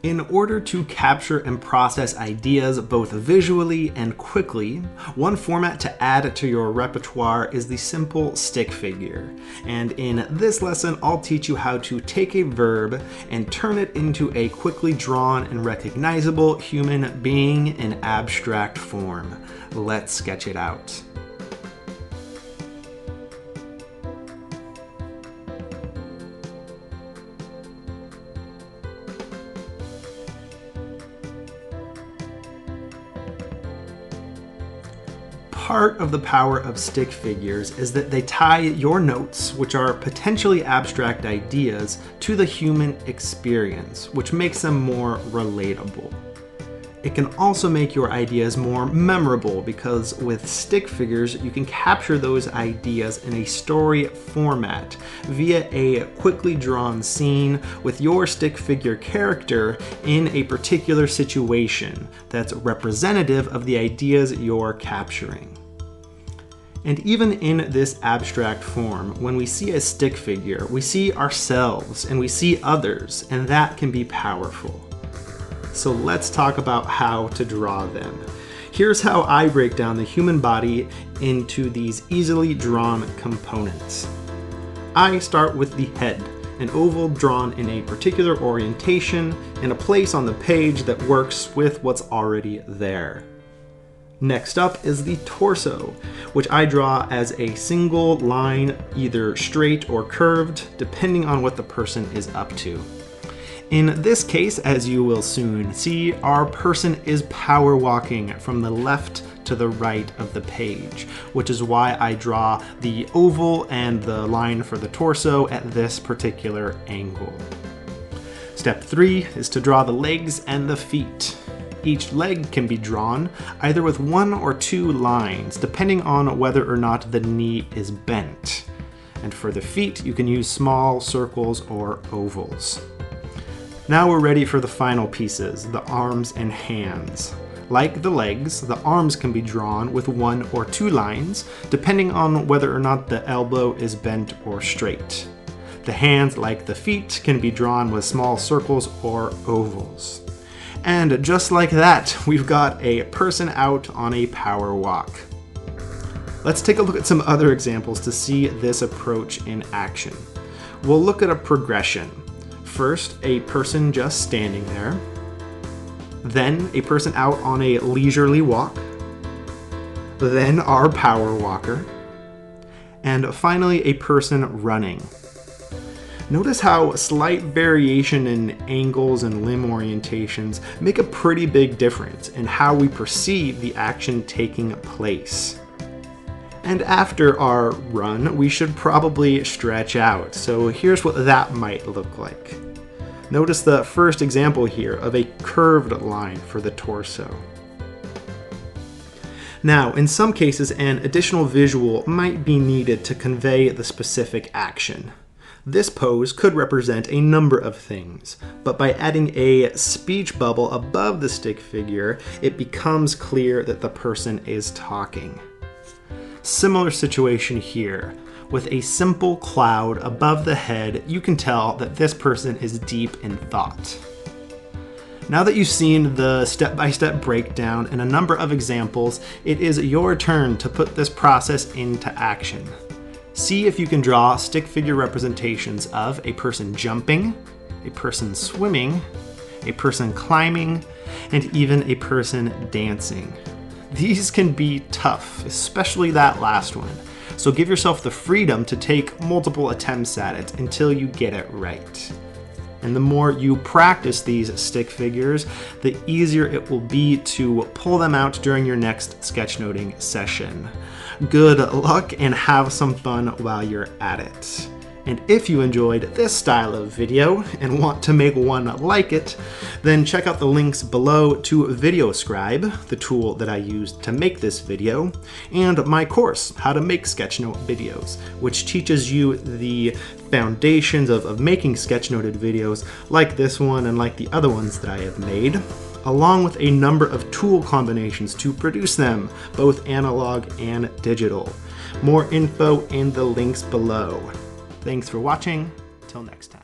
In order to capture and process ideas both visually and quickly, one format to add to your repertoire is the simple stick figure. And in this lesson, I'll teach you how to take a verb and turn it into a quickly drawn and recognizable human being in abstract form. Let's sketch it out. Part of the power of stick figures is that they tie your notes, which are potentially abstract ideas, to the human experience, which makes them more relatable. It can also make your ideas more memorable because with stick figures, you can capture those ideas in a story format via a quickly drawn scene with your stick figure character in a particular situation that's representative of the ideas you're capturing. And even in this abstract form, when we see a stick figure, we see ourselves and we see others, and that can be powerful. So let's talk about how to draw them. Here's how I break down the human body into these easily drawn components. I start with the head, an oval drawn in a particular orientation and a place on the page that works with what's already there. Next up is the torso, which I draw as a single line, either straight or curved, depending on what the person is up to. In this case, as you will soon see, our person is power walking from the left to the right of the page, which is why I draw the oval and the line for the torso at this particular angle. Step 3 is to draw the legs and the feet. Each leg can be drawn either with 1 or 2 lines, depending on whether or not the knee is bent. And for the feet, you can use small circles or ovals. Now we're ready for the final pieces, the arms and hands. Like the legs, the arms can be drawn with 1 or 2 lines, depending on whether or not the elbow is bent or straight. The hands, like the feet, can be drawn with small circles or ovals. And just like that, we've got a person out on a power walk. Let's take a look at some other examples to see this approach in action. We'll look at a progression. First, a person just standing there. Then, a person out on a leisurely walk. Then, our power walker. And finally, a person running. Notice how slight variation in angles and limb orientations make a pretty big difference in how we perceive the action taking place. And after our run, we should probably stretch out. So here's what that might look like. Notice the first example here of a curved line for the torso. Now, in some cases, an additional visual might be needed to convey the specific action. This pose could represent a number of things, but by adding a speech bubble above the stick figure, it becomes clear that the person is talking. Similar situation here. With a simple cloud above the head, you can tell that this person is deep in thought. Now that you've seen the step-by-step breakdown and a number of examples, it is your turn to put this process into action. See if you can draw stick figure representations of a person jumping, a person swimming, a person climbing, and even a person dancing. These can be tough, especially that last one. So give yourself the freedom to take multiple attempts at it until you get it right. And the more you practice these stick figures, the easier it will be to pull them out during your next sketchnoting session. Good luck and have some fun while you're at it. And if you enjoyed this style of video and want to make one like it, then check out the links below to VideoScribe, the tool that I used to make this video, and my course, How to Make Sketchnote Videos, which teaches you the foundations of making sketchnoted videos like this one and like the other ones that I have made, along with a number of tool combinations to produce them, both analog and digital. More info in the links below. Thanks for watching. Till next time.